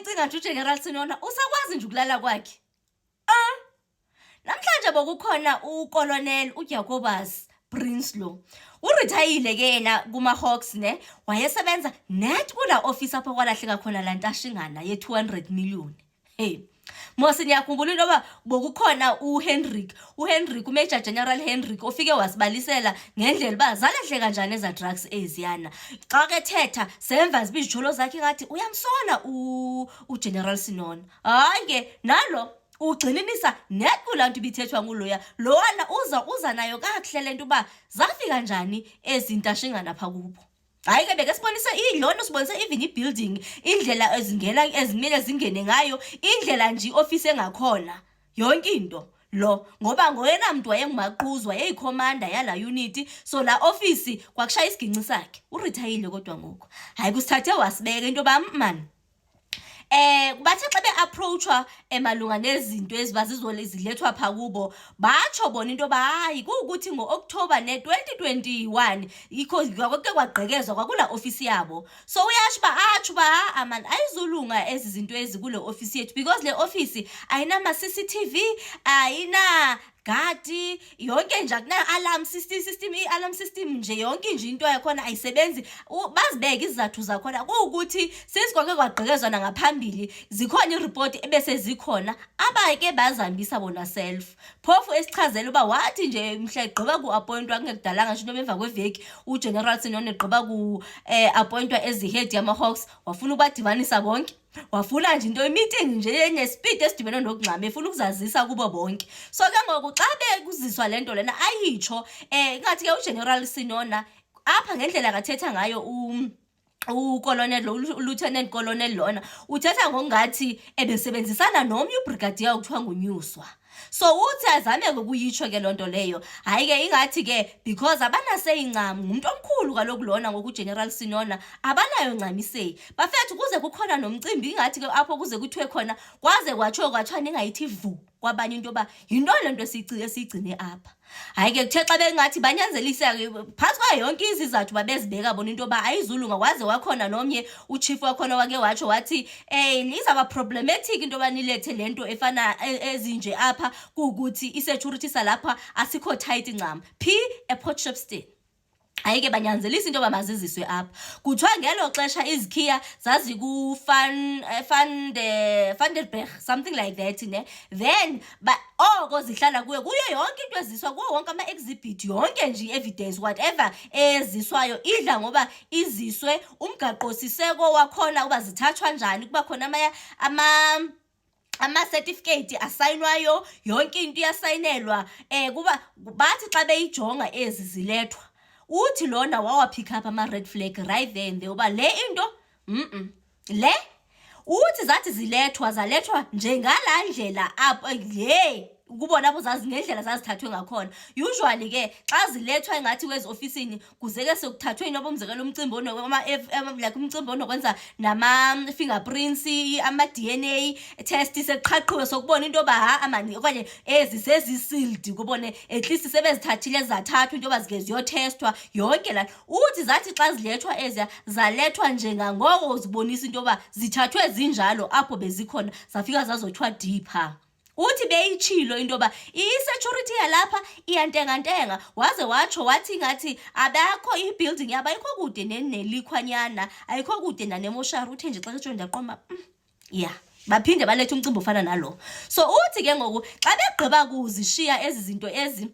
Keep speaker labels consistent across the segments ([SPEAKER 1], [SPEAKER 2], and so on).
[SPEAKER 1] ngicinga nje uGeneral Sinona usakwazi nje ukulala kwakhe. Namhlanje bokukhona ukolonel uJacobus Prinsloo. Urithayile ke yena kuma Hawks ne, wayesebenza net kula office apho kwalahleka khona la ntashingana ye 200 million. Hey. Mose niyakhumbula into ba bokukhona uHendrick uMajor General Hendrick ofike wasibalisela ngendlela ba zalahleka kanjani eza drugs eziyana. Xa ke thetha semva zibijolo zakhe ngathi uyamsona uGeneral Sinona. Hayi ke nalo ugxininisa nekulantu bithethwa nguloya lowana uza nayo kahle lento ba zafika kanjani ezintashingana pha kubo. Hayi ke beke sibonise idlona sibonise even ibuilding indlela ezimele zingene ngayo indlela nje office engakhona yonke into lo ngoba ngoyena muntu wayengumaqhuzwa yeyikhomanda yala unit so la office kwakushaya isiginci sakhe urithayile kodwa ngoku hayi kusithathe wasibeka into ba man bathe xa beapproachwa emalunga nezinto ezibazizole zilethwa pha kubo batsho bona into ba hayi ukuthi ngoOctober ne2021 ikho kwake kwagqekezwa kwakula office yabo so uyasho ba atsho ba man ayizolunga ezi zinto ezikule office yethu because le office ayinama CCTV ayina gadi yonke nje akuna alarm system i-alarm system nje yonke nje into yakhona ayisebenzi bazibeka izathu zakhona ukuthi sesikwake kwagqekezwa ngaphambili zikhona ireport ebese zikhona abake bazambisa bona self phofu esichazela uba wathi nje mhla egqiba kuappointwa kungekudalanga nje into emva kweveki uGeneral Sinona egqiba appointwa as head yama Hawks wafuna ubadibanisa bonke wafuna nje into meeting nje yenye speed esidibene nokungcama efuna ukuzazisa kubo bonke so ke ngoku xa bekuziswa lento lena ayitsho ngathi ke uGeneral Sinona apha ngendlela akathetha ngayo ukolonel lieutenant colonel lona uthetha ngokungathi ebesebenzisana nomnye ubrigadier okuthiwa nguNyuswa so uthi azame ukuyitsho ke lonto leyo hayi ke ingathi ke because abanase incam umuntu omkhulu kaloku lona ngokuGeneral Sinona abanayo ncamisei bafethu kuze kukhona nomcimbi ingathi ke apho kuze kuthiwe khona kwaze kwatsho ningayithi vu kwabanye into ba yinto lento esiyigcine apha hayi ke kuthe xa bengathi banyanzelisa ke phansi kwa yonke izizathu babezibeka bona into ba ayizulunga kwaze wakhona nomnye uchief wakhona wake watsho wathi izaba problematic into banilethe lento efana ezinje apha ukuthi isecurity salapha asikho tight ncam ePort Shepstone hayi ke banyanzelisa into bamaziziswe apha kuthiwa ngelo xesha izikhiya zazi ku Van der Berg something like that ne then oko zihlala kuyo yonke into eziswa kuwo wonke ama exhibit yonke nje evidence whatever eziswayo idla ngoba iziswe umgaqo siseko wakhona uba zithathwa kanjani kuba khona ama certificate asayinwayo yonke into iyasayinelwa kuba bathi xa beyijonga ezi zilethwa uthi lona wapick up ama red flag right there and there uba le into le uthi zathi zalethwa njengala ndlela apha ukubona abuzazi ngendlela zazithathwe ngakhona usually ke xa zilethwa engathi kwezi officeini kuzeke sekuthathwe inoba umzekelo umcimbi like umcimbi onokwenza nama fingerprints ama DNA test seqhaqhiwe sokubona into ba amani okanye ezisezisild kubone at least sebezithathile zathathwa into bazike ziyotestwa yonke la uthi zathi xa zilethwa ezia zalethwa njengangoko uzibonisa into ba zithathwe zinjalo apho bezikhona zafika zazothiwa deeper uthi beyichilo into ba i-security yalapha iyantenga waze watsho wathi ngathi abakho i-building yaba ayikho kude nelikhwanyana ayikho kude nanemoshari uthe nje xa kutsho ndaqoma baphinde balethe umcimbi ofana nalo so uthi ke ngoku xa begqiba kuzishiya ezi zinto ezi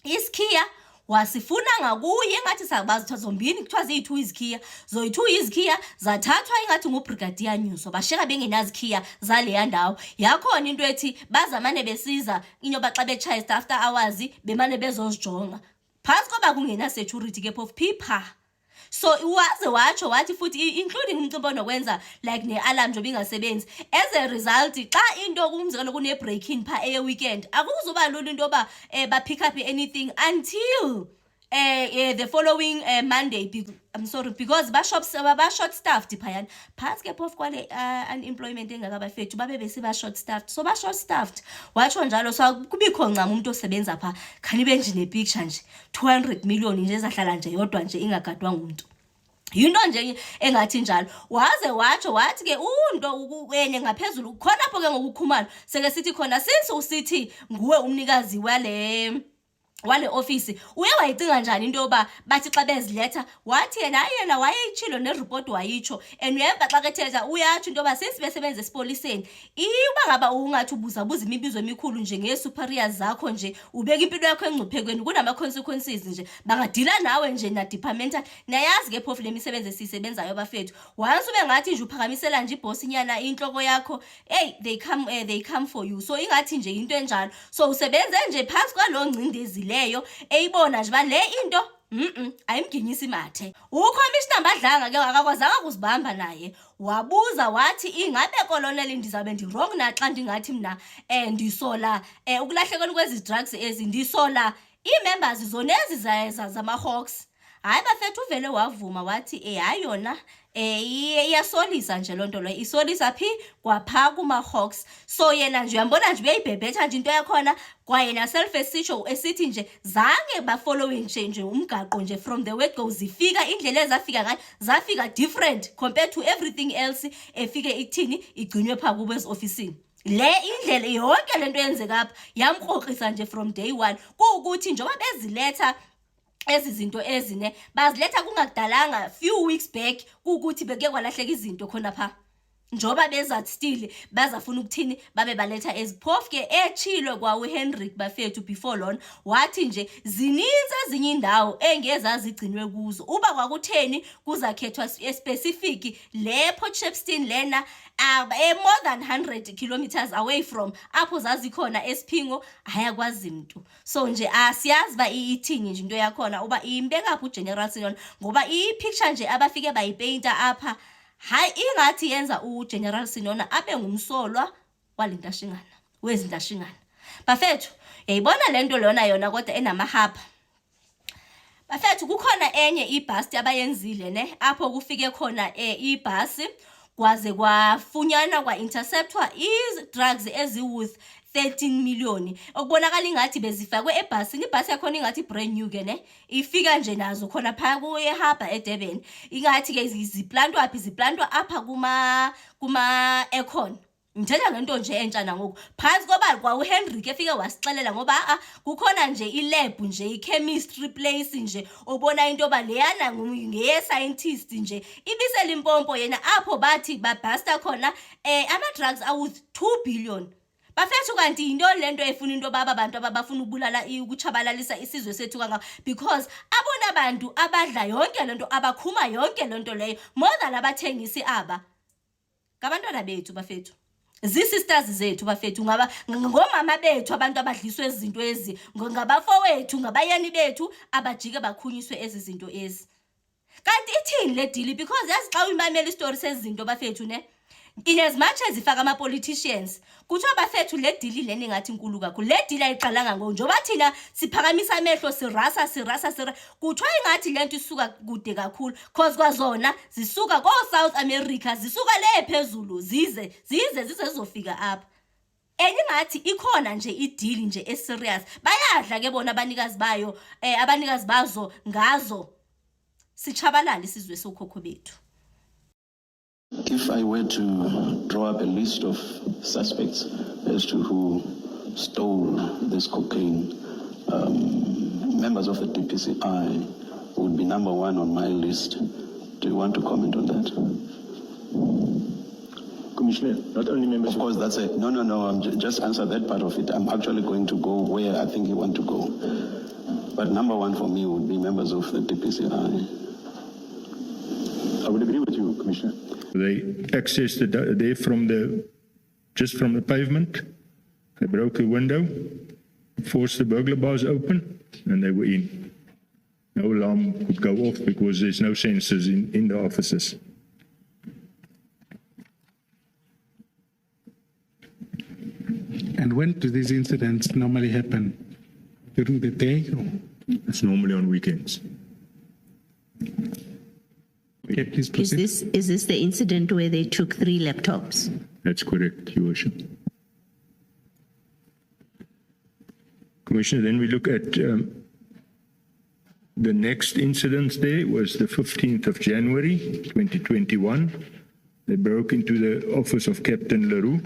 [SPEAKER 1] isikhiya wasifuna ngakuye ngathi sabazi zombini kuthiwa ziyi2 izikhiya zoyi2 izikhiya zathathwa ingathi ngubrigadier Nyuso basheka bengenazikhiya zale ndawo yakhona into ethi bazamane besiza inyoba xa bechayisa after hours bemane bezozijonga phansi koba kungena security ke phofu phipha so waze watsho wathi futhi including umcimbi onokwenza like ne-alarm njoba ingasebenzi as a result xa into kumzekelo kune-breaking pha weekend akuzuba lula into yoba pick up anything until the following Monday because ba-short staffed phayana phansi ke phofu kwale unemployment engakabafethu babe bese short staffed so ba-short staffed watsho njalo so kubikho ncam umuntu osebenza pha khanibe nje nepicture nje 200 million nje ezahlala nje yodwa nje ingagadwa ngumuntu yinto nje engathi njalo waze watsho wathi ke unto ukwenye ngaphezulu khona apho ke ngokukhumalo seke sithi khona since usithi nguwe umnikazi wale ofisi uye wayicinga njani into yoba bathi xa beziletha wathi yena wayeyitshilo neripoti wayitsho and uyemva xa kethetha uyatsho into yoba since besebenza esipoliseni uba ngaba ungathi ubuzabuza imibizo emikhulu nje ngee-superiors zakho nje ubeka impilo yakho engcuphekweni kunama-consequences nje bangadila nawe nje na-departmental nayazi ke phofu le misebenzi esiyisebenzayo bafethu once ube ngathi nje uphakamisela nje ibhosi nyana intloko yakho they come for you so ingathi nje into enjalo so usebenze nje phantsi kwaloo ngcindezi leyo eyibona nje ba le into ayimginyisa imathe ukhomishina Mbadlanga ke akakwazanga kuzibamba naye wabuza wathi ingabe koloneli ndizabe ndi-wrong naxa ndingathi mna ndisola ukulahlekela kwezi drugs ezi ndisola ii-members zonezi zama-Hawks. Hayi bafethu uvele wavuma wathi hayi yona iyasolisa nje loo nto leyo isolisa phi kwaphaa kuma-Hawks so yena nje uyambona nje uyayibhebhetha nje into yakhona kwaye naself esitsho esithi nje zange bafollowe nje umgaqo nje from the word go zifika indlela ezafika ngayo zafika different compared to everything else efike ikuthini igcinywe phaa kubo ezi-ofisini le indlela yonke le nto yenzeka apha yamkrokrisa nje from day one kuwukuthi njengoba beziletha ezi zinto ezine baziletha kungakudalanga few weeks back kukuthi beke kwalahleka izinto khona pha njoba bezathi still bazafuna ukuthini babe baletha eziphofu ke etshilo kwa uHendrick bafethu before lona wathi nje zininzi ezinye indawo engezazigcinwe kuzo uba kwakutheni kuzakhethwa specific le Port Shepstone lena more than 100 kilometers away from apho zazikhona eSiphingo ayakwazi mntu so nje asiyazi ba ithini nje into yakhona uba imbeka phu General Sinona ngoba ipicture nje abafike bayipainta apha hayi ingathi yenza uGeneral Sinona abe ngumsolwa walentashingana wezintashingana bafethu yayibona lento lona yona kodwa enamahapha bafethu kukhona enye ibhasi abayenzile ne apho kufike khona ibhasi kwaze kwafunyana kwa-interceptwa i-drugs ezi-worth 13 million okubonakala ingathi bezifakwe ebhasini ibhasi yakhona ingathi brand new ke ne ifika nje nazo khona phaya kuye-harbour eDurban ingathi ke ziplantwa apha kuma-Econ ngithetha ngento nje entsha nangoku phansi koba kwa uHendrick efike wasixelela ngoba kukhona nje ilab nje i-chemistry place nje obona into yoba leyana ngeye-scientist nje ibiseLimpopo yena apho bathi babhasta khona ama-drugs aworth 2 billion bafethu kanti into lento efuna into baba abantu abafuna ukutshabalalisa isizwe sethu kangaka because abona abantu abadla yonke lento abakhuma yonke lento leyo more than abathengisi aba ngabantwana bethu bafethu zii-sisters zethu bafethu ngomama bethu abantu abadliswe izinto ezi ngabafowethu ngabayeni bethu abajike bakhunyiswe ezi zinto ezi kanti ithini le deal because yazi xa uyimamela istory sezinto bafethu ne in as much as ifaka ama-politicians kuthiwa bafethu le dili leni ingathi nkulu kakhulu le dili ayiqalanga njengoba thina siphakamisa amehlo sirasa kuthiwa ingathi le nto isuka kude kakhulu cause kwazona zisuka ko-South America zisuka le phezulu zize zizofika apha enye ingathi ikhona nje idili nje eserious bayadla ke bona abanikazi bayo abanikazi bazo ngazo sitshabalala isizwe sokhokho bethu.
[SPEAKER 2] If I were to draw up a list of suspects as to who stole this cocaine, members of the DPCI would be number one on my list. Do you want to comment on that?
[SPEAKER 3] Commissioner, not only members...
[SPEAKER 2] Of course, that's it. No, just answer that part of it. I'm actually going to go where I think you want to go. But number one for me would be members of the DPCI.
[SPEAKER 3] I would agree with you, Commissioner.
[SPEAKER 4] They accessed there from the pavement. They broke a window, forced the burglar bars open, and they were in. No alarm could go off because there's no sensors in the offices.
[SPEAKER 5] And when do these incidents normally happen? During the day? Or?
[SPEAKER 4] It's normally on weekends.
[SPEAKER 5] Okay, please proceed.
[SPEAKER 6] Is this the incident where they took 3 laptops?
[SPEAKER 4] That's correct, Your Worship. Commissioner, then we look at The next incident there was the 15th of January, 2021. They broke into the office of Captain Leroux.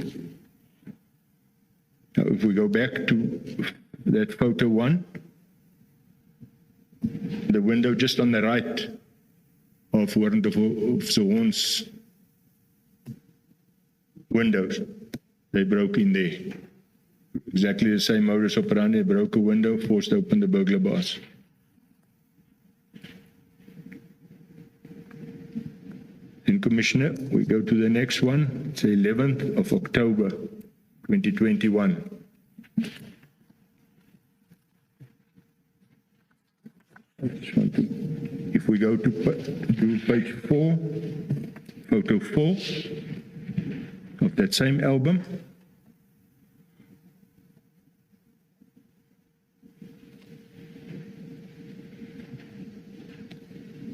[SPEAKER 4] Now, if we go back to that photo one, the window just on the right of Warrant of Zoon's windows, they broke in there. Exactly the same modus operandi. They broke a window, forced open the burglar bars. And Commissioner, we go to the next one. It's the 11th of October, 2021. If we go to page 4, photo 4 of that same album.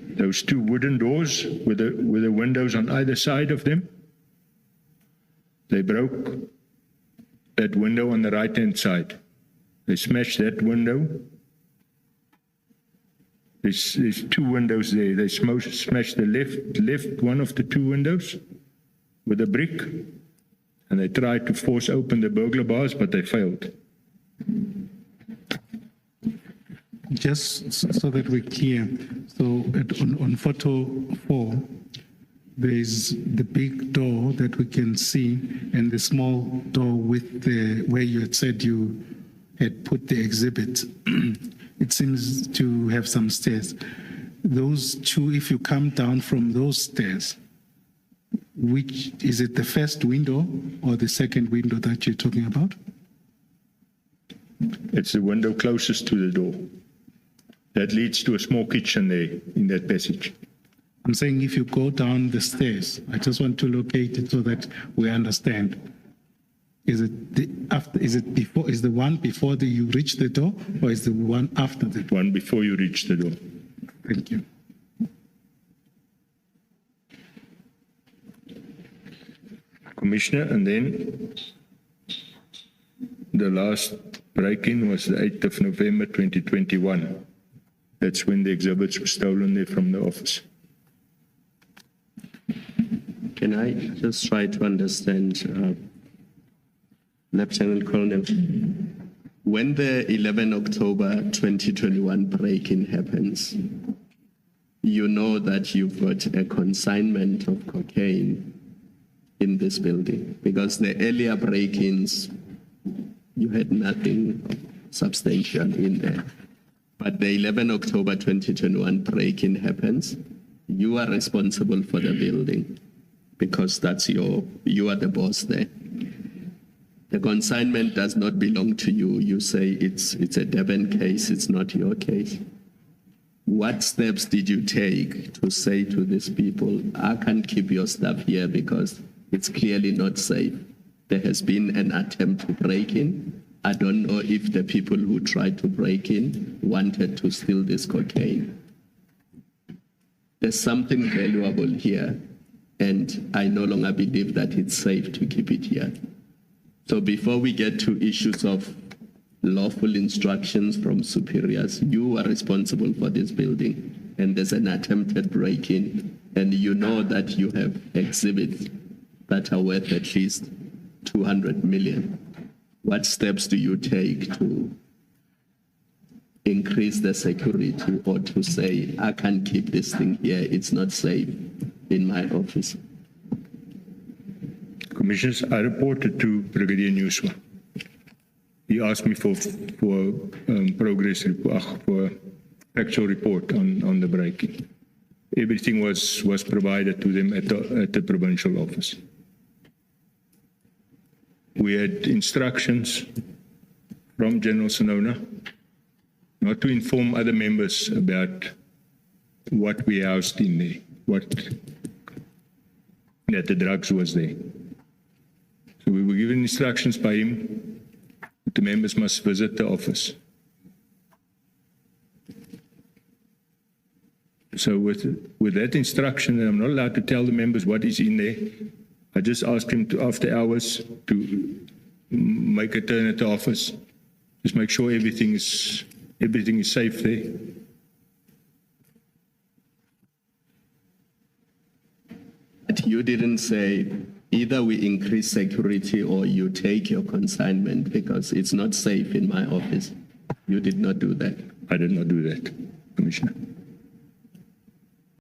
[SPEAKER 4] Those two wooden doors with the windows on either side of them, they broke that window on the right-hand side. They smashed that window. There's two windows there. They smashed the left one of the two windows with a brick, and they tried to force open the burglar bars, but they failed.
[SPEAKER 5] Just so that we're clear, so on photo 4, there's the big door that we can see and the small door with the where you had said you had put the exhibit. It seems to have some stairs. Those two, if you come down from those stairs, which is it, the first window or the second window that you're talking about?
[SPEAKER 4] It's the window closest to the door. That leads to a small kitchen there in that passage.
[SPEAKER 5] I'm saying if you go down the stairs, I just want to locate it so that we understand. Is it the after? Is it before? Is the one before you reach the door, or is the one after the door?
[SPEAKER 4] One before you reach the door.
[SPEAKER 5] Thank you.
[SPEAKER 4] Commissioner, and then the last break-in was the 8th of November 2021. That's when the exhibits were stolen there from the office.
[SPEAKER 7] Can I just try to understand, Lieutenant Colonel, when the 11 October 2021 break-in happens, you know that you've got a consignment of cocaine in this building, because the earlier break-ins, you had nothing substantial in there. But the 11 October 2021 break-in happens, you are responsible for the building because you are the boss there. The consignment does not belong to you. You say it's a Durban case, it's not your case. What steps did you take to say to these people, I can't keep your stuff here because it's clearly not safe? There has been an attempt to break in. I don't know if the people who tried to break in wanted to steal this cocaine. There's something valuable here, and I no longer believe that it's safe to keep it here. So before we get to issues of lawful instructions from superiors, you are responsible for this building, and there's an attempted break-in, and you know that you have exhibits that are worth at least 200 million. What steps do you take to increase the security or to say, I can't keep this thing here, it's not safe in my office?
[SPEAKER 4] Commissioners, I reported to Brigadier Newswa. He asked me for progress report, for actual report on the break-in. Everything was provided to them at the provincial office. We had instructions from General Sonona not to inform other members about what we housed in there, that the drugs was there. So we were given instructions by him that the members must visit the office. So with that instruction, and I'm not allowed to tell the members what is in there, I just asked him to, after hours, to make a turn at the office, just make sure everything is safe there.
[SPEAKER 7] But you didn't say either we increase security or you take your consignment because it's not safe in my office. You did not do that.
[SPEAKER 4] I did not do that, Commissioner.